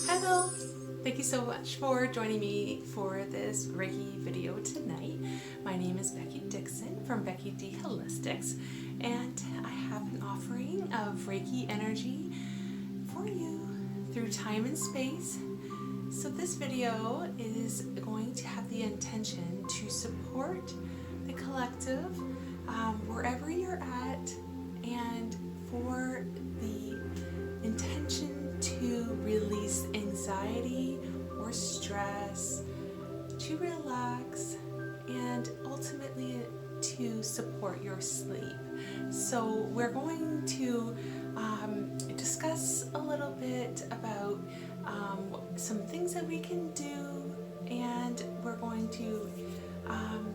Hello! Thank you so much for joining me for this Reiki video tonight. My name is Becky Dixon from Becky D Holistics, and I have an offering of Reiki energy for you through time and space. So this video is going to have the intention to support the collective wherever you're at, and for the intention to release anxiety or stress, to relax, and ultimately to support your sleep. So we're going to discuss a little bit about some things that we can do, and we're going to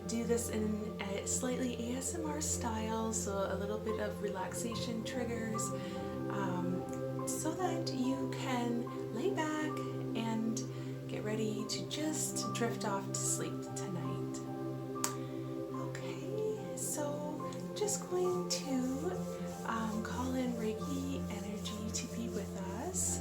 do this in a slightly ASMR style, so a little bit of relaxation triggers, so that you can lay back and get ready to just drift off to sleep tonight. Okay, so I'm just going to call in Reiki energy to be with us.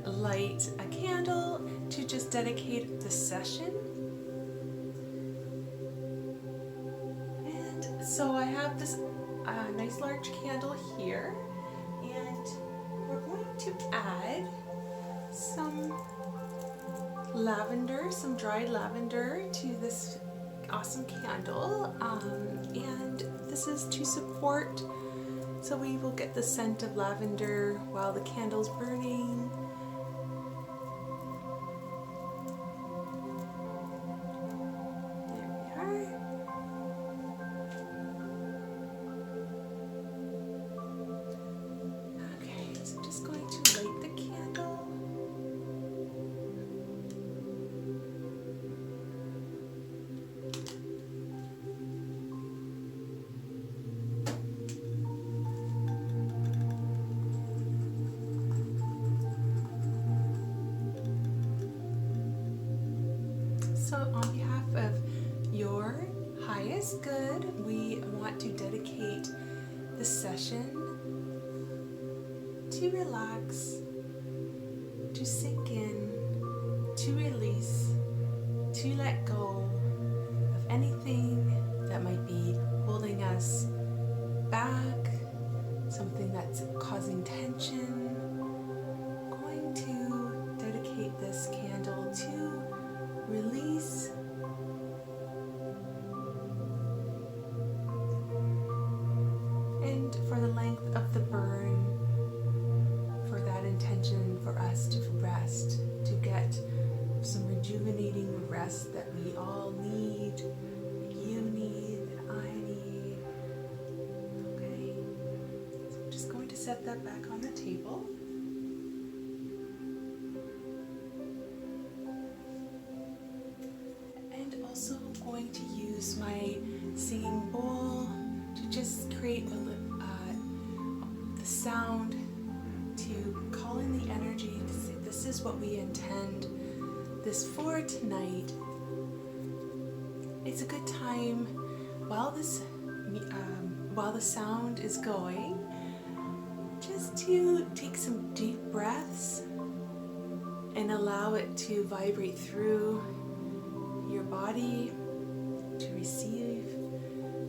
Light a candle to just dedicate the session. And so I have this nice large candle here, and we're going to add some lavender, some dried lavender to this awesome candle, and this is to support, so we will get the scent of lavender while the candle's burning. So on behalf of your highest good, we want to dedicate the session to relax, to sink in, to release, to let go of anything that might be holding us back, something that's causing tension. I'm going to dedicate this candle to release, and for the length of the burn, for that intention for us to rest, to get some rejuvenating rest that we all need, that you need, that I need. Okay, so I'm just going to set that back on the table. Also going to use my singing bowl to just create the sound to call in the energy to say this is what we intend this for tonight. It's a good time while the sound is going, just to take some deep breaths and allow it to vibrate through your body, to receive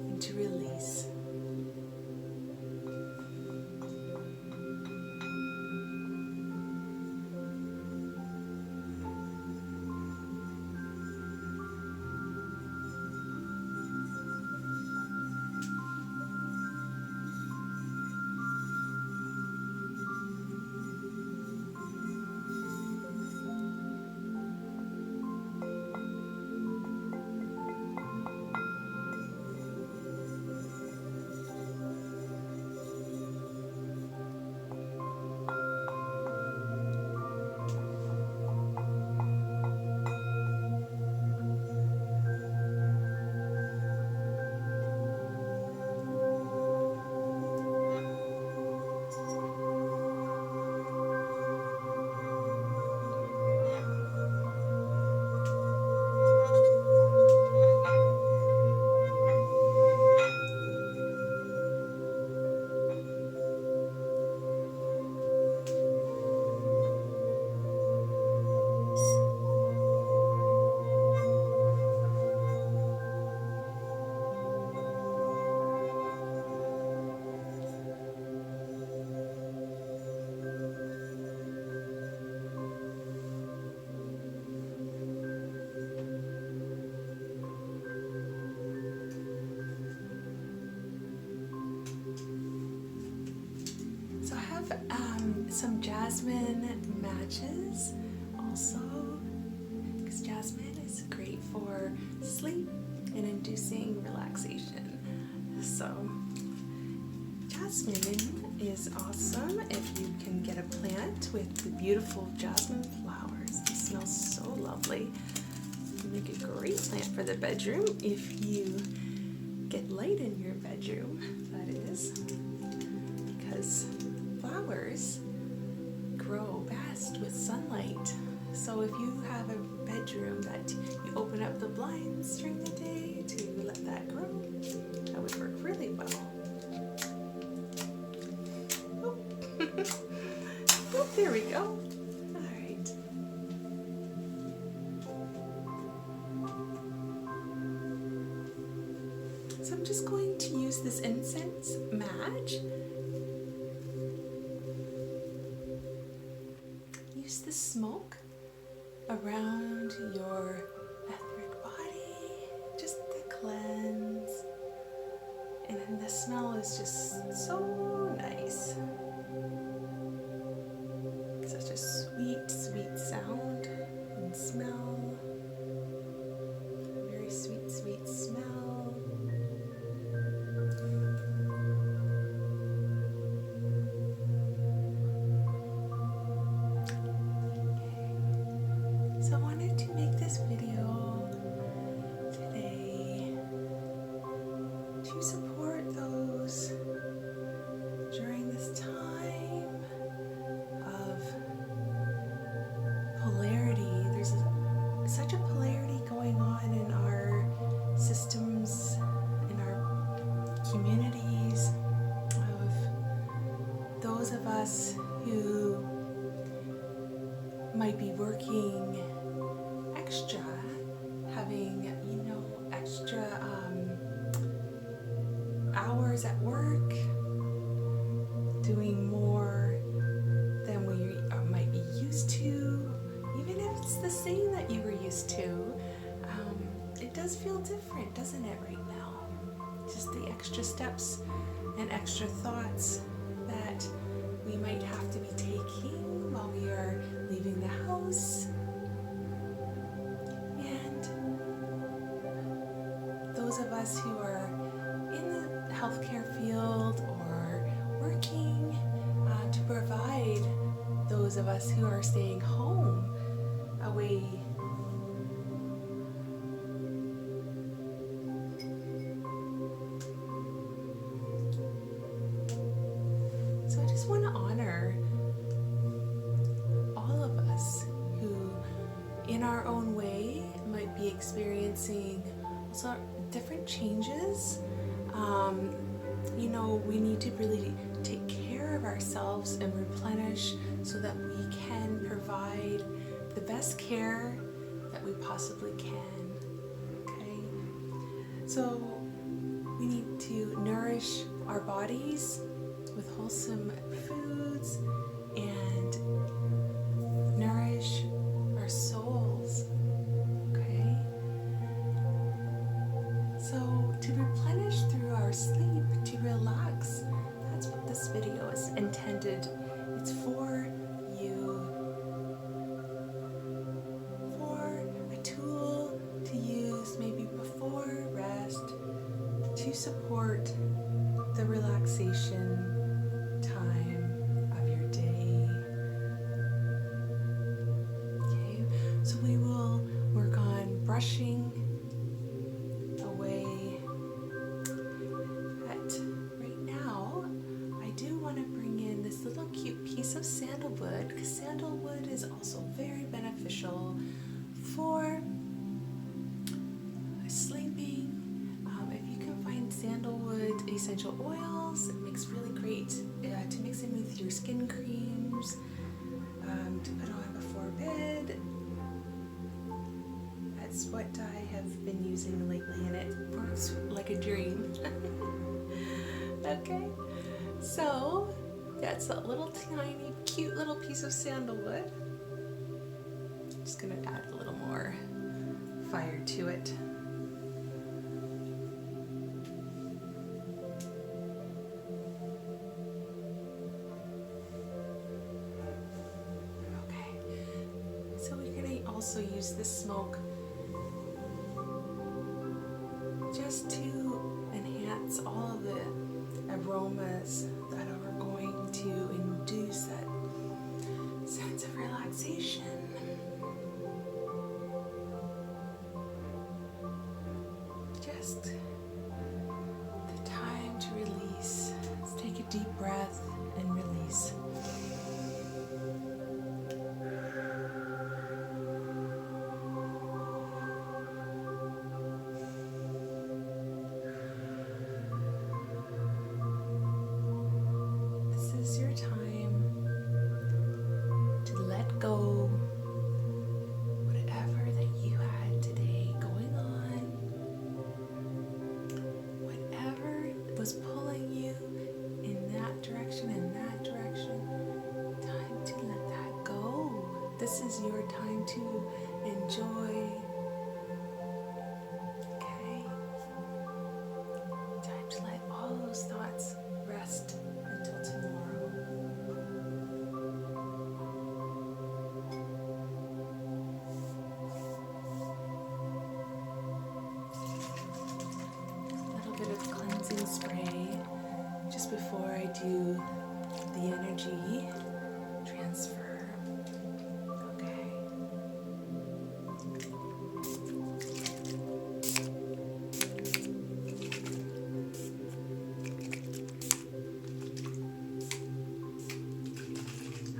and to release. have some jasmine matches also, because jasmine is great for sleep and inducing relaxation. So jasmine is awesome if you can get a plant with the beautiful jasmine flowers. They smell so lovely. Make a great plant for the bedroom if you get light in your bedroom, that is, because flowers grow best with sunlight. So if you have a bedroom that you open up the blinds during the day to let that grow, that would work really well. Oh, oh there we go. So I'm just going to use this incense match. Use the smoke around your etheric body just to cleanse. And then the smell is just so nice. Such a sweet, sweet sound and smell. Very sweet, sweet smell. So I wanted to make this video today to support those during this time of polarity. There's such a polarity going on in our systems, in our communities, of those of us who might be working extra, having, extra hours at work, doing more than we might be used to, even if it's the same that you were used to. It does feel different, doesn't it, right now? Just the extra steps and extra thoughts that we might have to be taking while we are leaving the house. And those of us who are in the healthcare field or working to provide those of us who are staying home away. So I just want to honor all of us who, in our own way, might be experiencing also different changes. We need to really take care of ourselves and replenish so that we can provide the best care that we possibly can. Okay? So we need to nourish our bodies with wholesome foods and nourish our souls. Okay? So to replenish through our sleep, to relax, that's what this video is intended. It's for you, for a tool to use maybe before rest to support the relaxation time of your day. Okay, so we will work on brushing away. But right now, I do want to bring in this little cute piece of sandalwood, because sandalwood is also very beneficial for sleeping. If you can find sandalwood essential oils, it makes really great to mix in with your skin creams, to put on before bed. That's what I have been using lately, and it works like a dream. Okay, so that's a little tiny, cute little piece of sandalwood. I'm just gonna add a little more fire to it. also use the smoke just to enhance all of the aromas that are going to induce that sense of relaxation. Just the time to release. Let's take a deep breath and release. This is your time to let go whatever that you had today going on, whatever was pulling you in that direction, time to let that go. This is your time to enjoy. Okay? Time to let all those thoughts rest until tomorrow. A little bit of cleansing spray just before I do the energy transfer. Okay.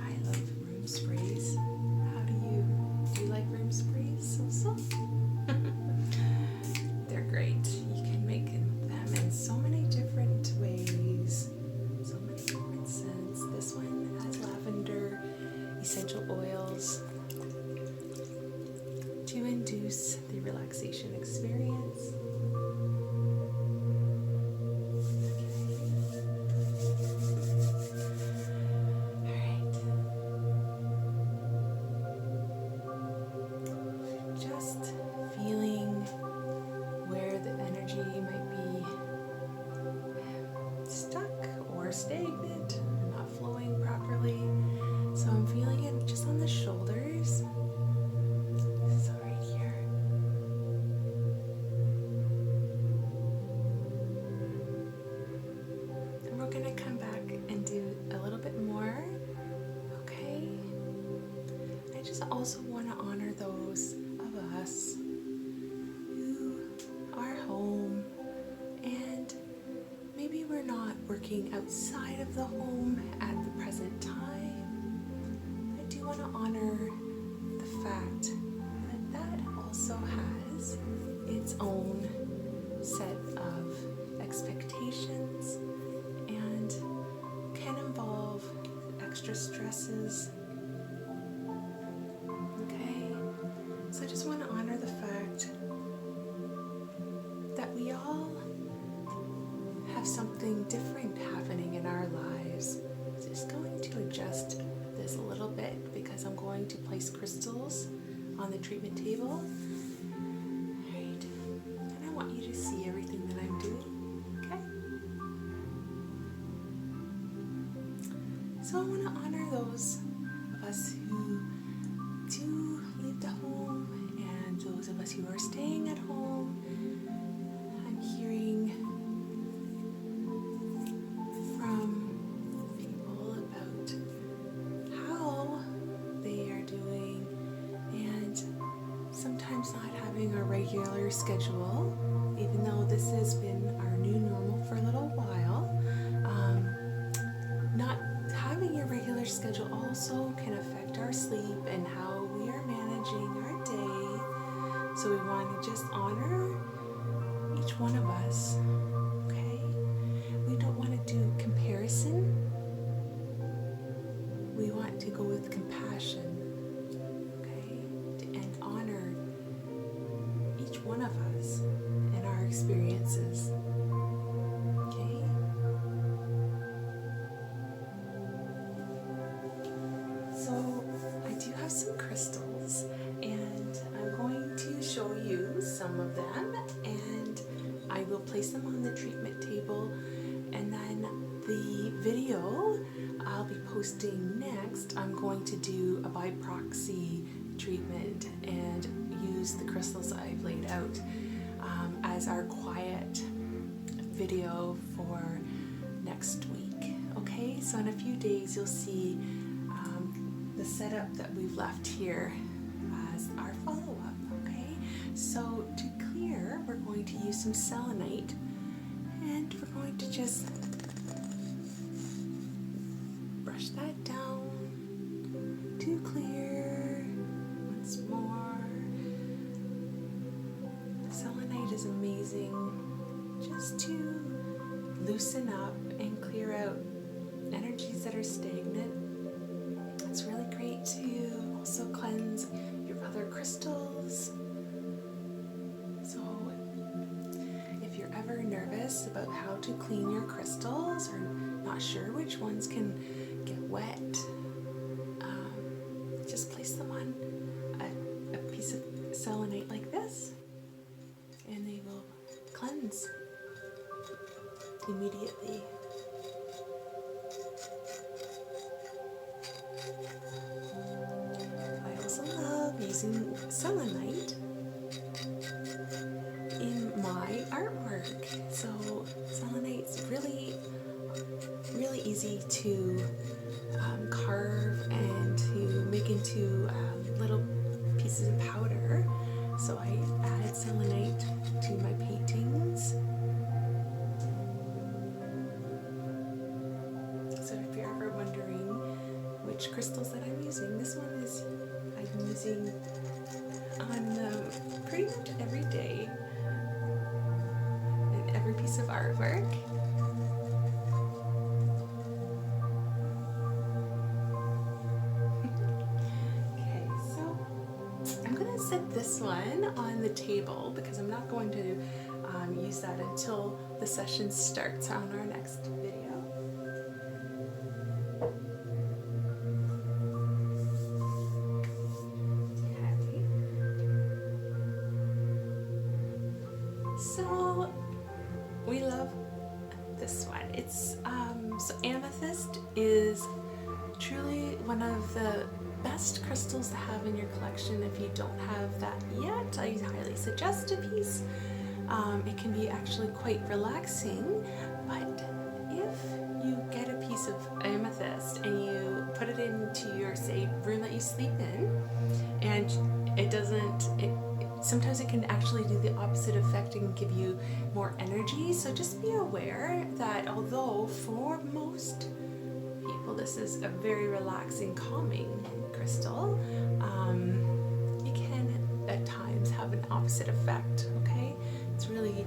I love room sprays. How do you like room sprays also? They're great. You can make them in so many different ways, so many different scents. This one has lavender essential oils to induce the relaxation experience. Alright. Just feeling where the energy might be stuck or stagnant, not flowing properly. So I'm feeling it just on the shoulders. So right here. And we're going to come back and do a little bit more. Okay? I just also want to honor those of us who are home and maybe we're not working outside of the home at the present time. I do want to honor the fact that that also has its own set of expectations and can involve extra stresses. Okay? So I just want to honor the fact that we all have something different happening in our lives. Just going to adjust this a little bit because I'm going to place crystals on the treatment table. Alright. And I want you to see everything that I'm doing. Okay? So I want to honor those of us who do leave the home and those of us who are staying at home. I'm hearing from people about how they are doing and sometimes not having a regular schedule, even though this has been our new normal for a little while. Not having a regular schedule also can affect our sleep and how we are managing our day. So we want to just honor each one of us. Okay? We don't want to do comparison. We want to go with compassion. Okay? And honor each one of us and our experiences. Okay? So I do have some crystals and I'm going to show you some of them and I will place them on the treatment table, and then the video I'll be posting next, I'm going to do a by proxy treatment and use the crystals I've laid out as our quiet video for next week. Okay, so in a few days you'll see the setup that we've left here as our follow-up. Okay, so to clear, we're going to use some selenite, and we're going to just brush that down to clear once more. Selenite is amazing just to loosen up and clear out energies that are stagnant. It's really great to also cleanse your other crystals. So if you're ever nervous about how to clean your crystals or not sure which ones can get wet, just place them on a piece of selenite like this, and they will cleanse immediately. I also love using selenite in my artwork. So selenite's really easy to carve and to make into little pieces of powder. So I add selenite to my paintings. So if you're ever wondering which crystals that I'm using, this one is I'm using on pretty much every day in every piece of artwork. Okay, so I'm going to set this one on the table because I'm not going to use that until the session starts on our next video. So we love this one. It's so Amethyst is truly one of the best crystals to have in your collection. If you don't have that yet, I highly suggest a piece. It can be actually quite relaxing, but if you get a piece of amethyst and you put it into your, say, room that you sleep in, and it doesn't, sometimes it can actually do the opposite effect and give you more energy. So just be aware that although for most people this is a very relaxing, calming crystal, it can at times have an opposite effect. Okay, it's really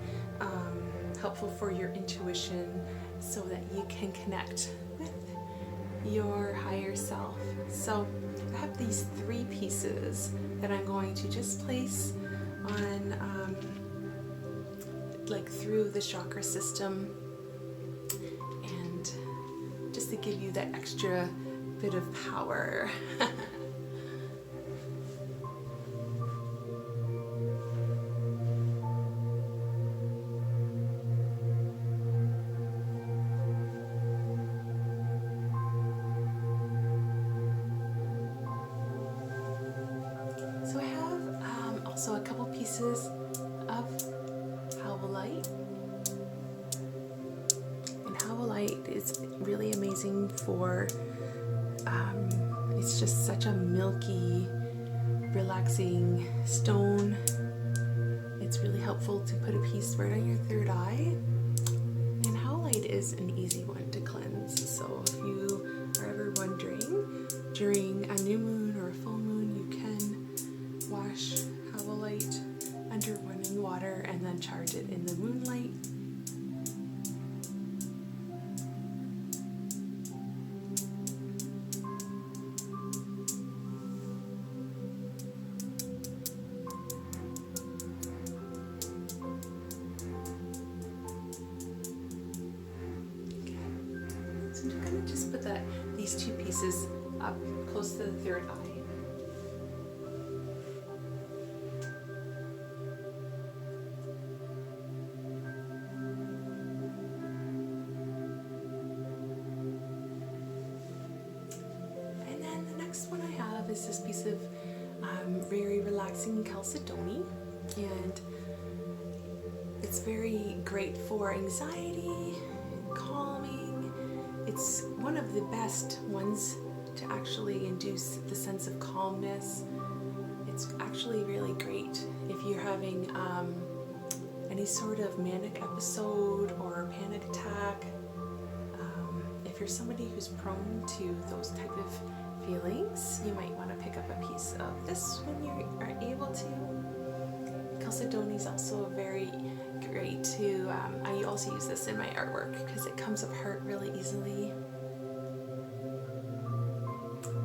helpful for your intuition so that you can connect with your higher self. So I have these 3 pieces that I'm going to just place on like through the chakra system, and just to give you that extra bit of power. So I have also a couple pieces of howlite. And howlite is really amazing for, it's just such a milky, relaxing stone. It's really helpful to put a piece right on your third eye. And howlite is an easy one to cleanse. So if you are ever wondering, during a new moon or a full moon, you can wash howlite under running water and then charge it in the moonlight. So I'm going to just put these 2 pieces up close to the third eye. And then the next one I have is this piece of very relaxing Chalcedony, and it's very great for anxiety, calming. It's one of the best ones to actually induce the sense of calmness. It's actually really great if you're having any sort of manic episode or panic attack. If you're somebody who's prone to those type of feelings, you might want to pick up a piece of this when you are able to. Chalcedony is also very great to, I also use this in my artwork because it comes apart really easily.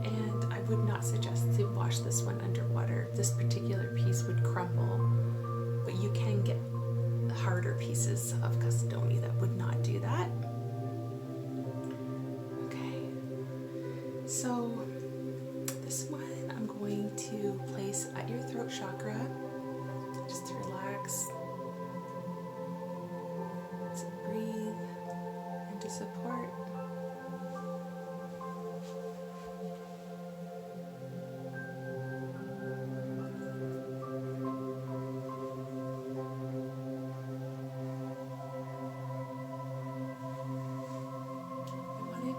And I would not suggest to wash this one underwater. This particular piece would crumble, but you can get harder pieces of Chalcedony that would not do that. Okay, so this one I'm going to place at your throat chakra, just to relax, to breathe, and to support.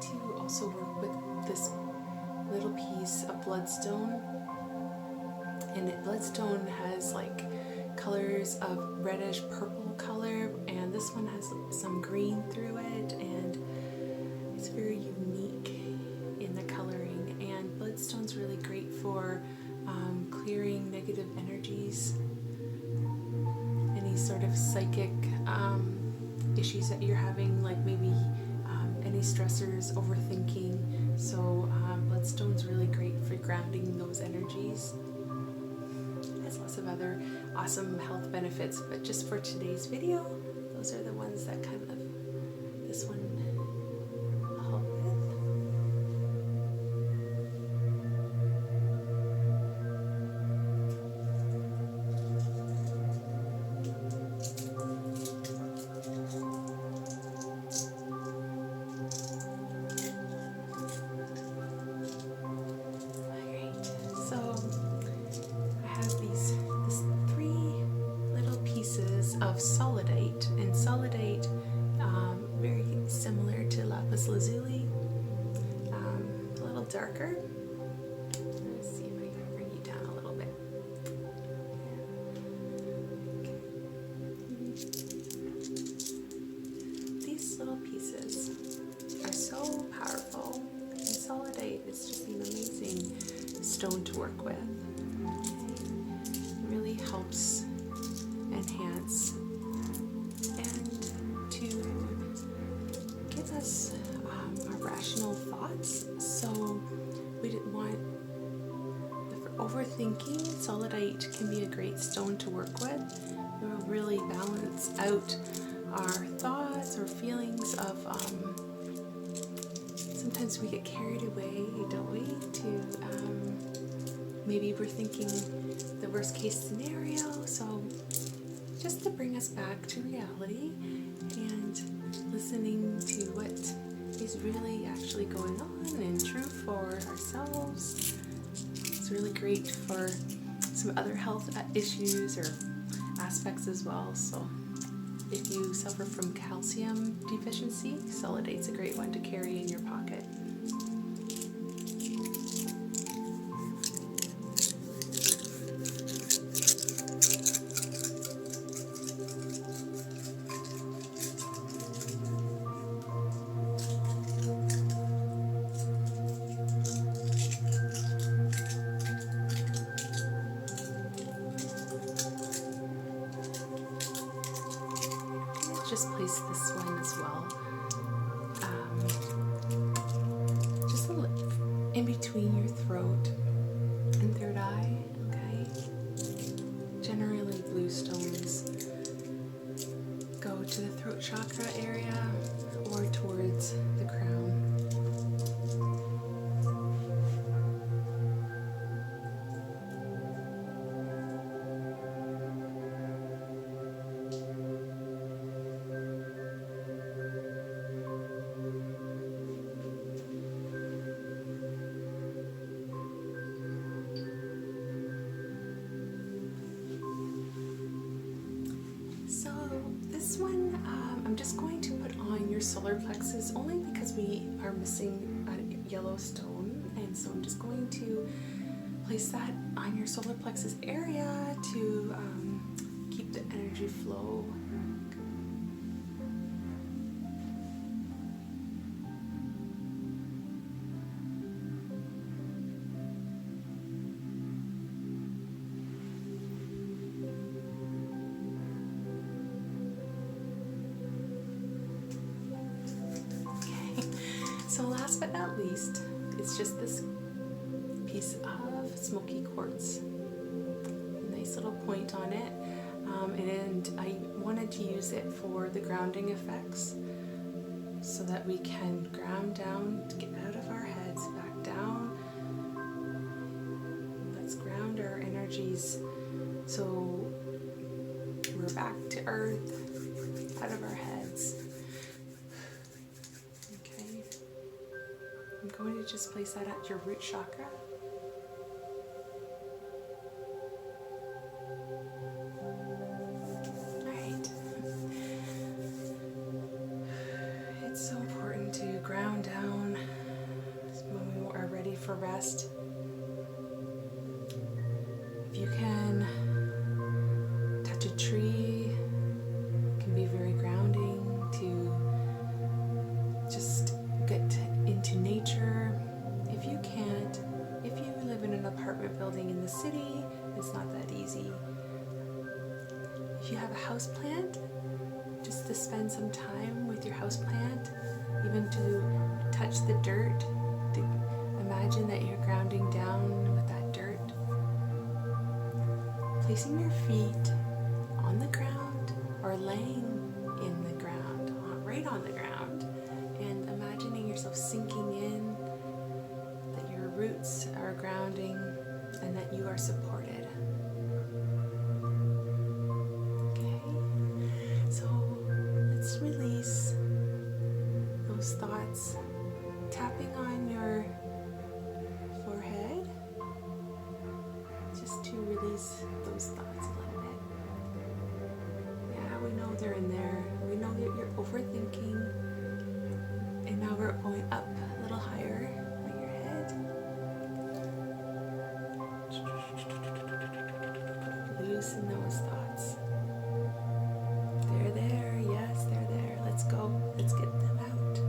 To also work with this little piece of Bloodstone, and Bloodstone has like colors of reddish purple color, and this one has some green through it, and it's very unique in the coloring. And Bloodstone's really great for clearing negative energies, any sort of psychic issues that you're having, like maybe any stressors, overthinking. So Bloodstone's really great for grounding those energies. It has lots of other awesome health benefits, but just for today's video, those are the ones that kind of this one will help with. Of solidate, and solidate, very similar to lapis lazuli, a little darker. Let's see if I can bring you down a little bit. Okay. These little pieces are so powerful, and solidate is just an amazing stone to work with. It really helps enhance and to give us our rational thoughts. So we didn't want, for overthinking, solidite can be a great stone to work with. It will really balance out our thoughts or feelings of sometimes we get carried away, don't we, to maybe we're thinking the worst case scenario. So just to bring us back to reality and listening to what is really actually going on and true for ourselves. It's really great for some other health issues or aspects as well. So if you suffer from calcium deficiency, solidate's a great one to carry in your pocket. Just place this one as well, just a little in between your throat and third eye. Okay, generally blue stones go to the throat chakra area or towards the crown. because we are missing a yellow stone, and so I'm just going to place that on your solar plexus area to keep the energy flow. So last but not least, it's just this piece of smoky quartz. Nice little point on it. And I wanted to use it for the grounding effects so that we can ground down, to get out of our heads, back down. Let's ground our energies so we're back to earth, out of our heads. I'm going to just place that at your root chakra. Alright. It's so important to ground down when we are ready for rest. If you can touch a tree, it can be very grounding to just get into nature. If you can't, if you live in an apartment building in the city, it's not that easy. If you have a house plant, just to spend some time with your house plant, even to touch the dirt, to imagine that you're grounding down with that dirt. Placing your feet on the ground or laying in the ground, right on the ground, and imagining yourself sinking in, that your roots are grounding and that you are supported. Okay, so let's release those thoughts, tapping on your forehead, just to release those thoughts a little bit. Yeah, we know they're in there. We know that you're overthinking. And now we're going up a little higher on your head. Loosen those thoughts. They're there. Yes, they're there. Let's go. Let's get them out.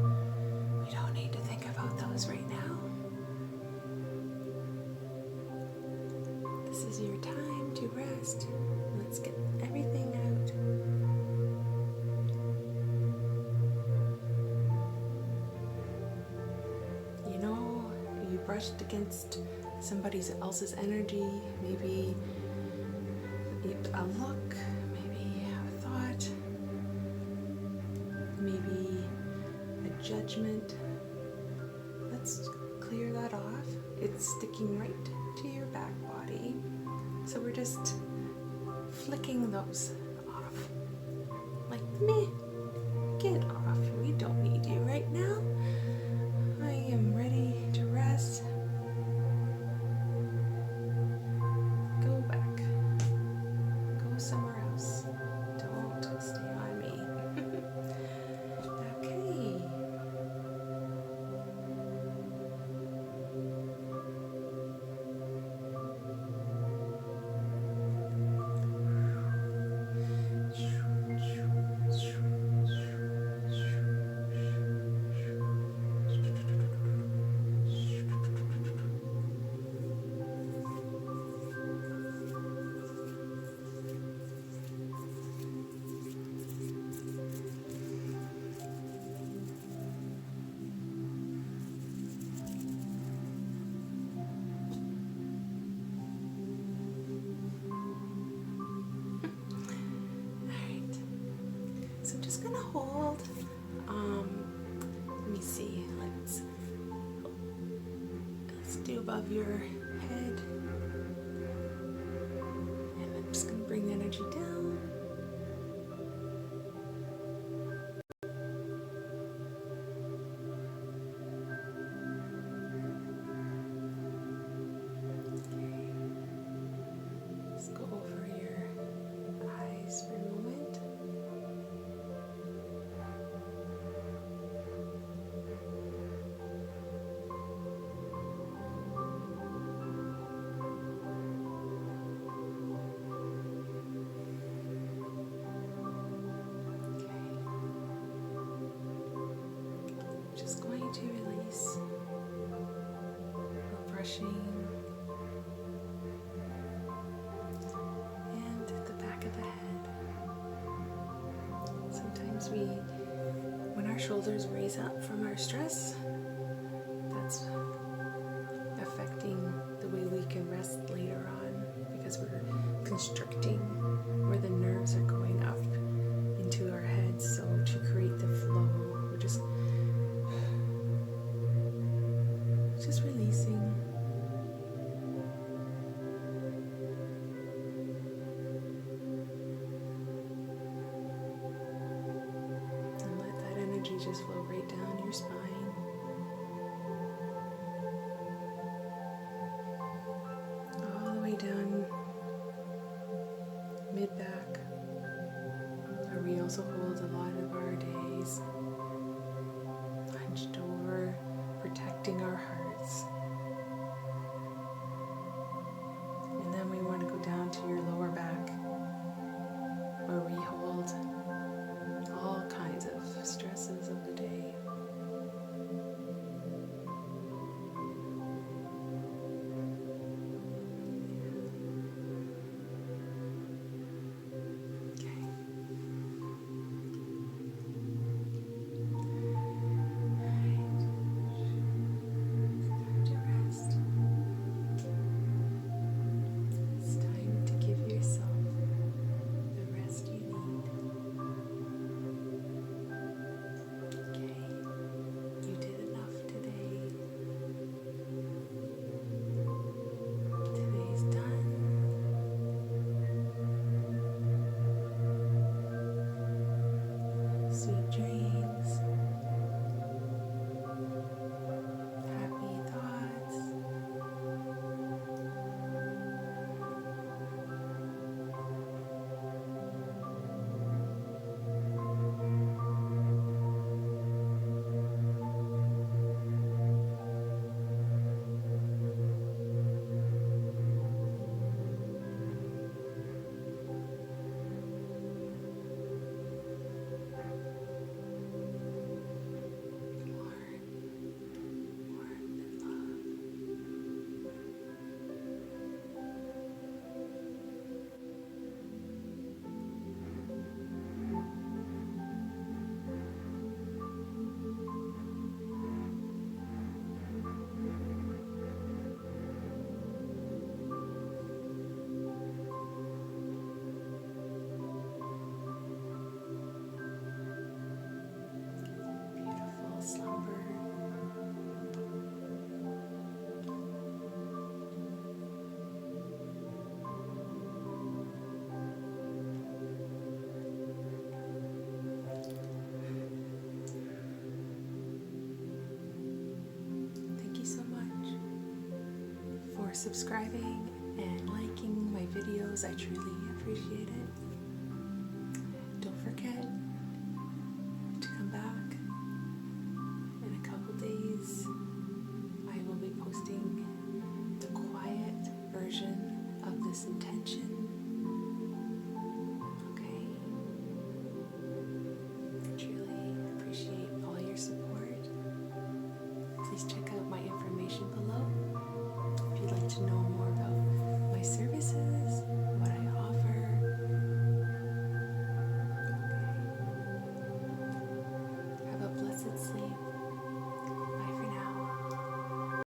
We don't need to think about those right now. This is your time to rest. Let's get everything out. Brushed against somebody else's energy, maybe a look, maybe a thought, maybe a judgment. Let's clear that off. It's sticking right to your back body. So we're just flicking those off. Like, meh, get off. We don't need you right now. I am ready to rest. Go back. Go somewhere else. Don't stay on me. Okay. Hold. Let me see. Let's do above your head, and I'm just gonna bring the energy down. Okay. Let's go over your eyes for a moment. brushing. And at the back of the head. Sometimes when our shoulders raise up from our stress, that's affecting the way we can rest later on, because we're constricting where the nerves are going up into our heads. So to create the flow, we're just releasing. And let that energy just flow right down your spine. All the way down mid-back, where we also hold a lot of our days, hunched over, protecting our hearts. And then we want to go down to your lower back, where we hold all kinds of stresses of the day. Sweet dreams, happy thoughts, beautiful slumber. Thank you so much for subscribing and liking my videos. I truly appreciate it.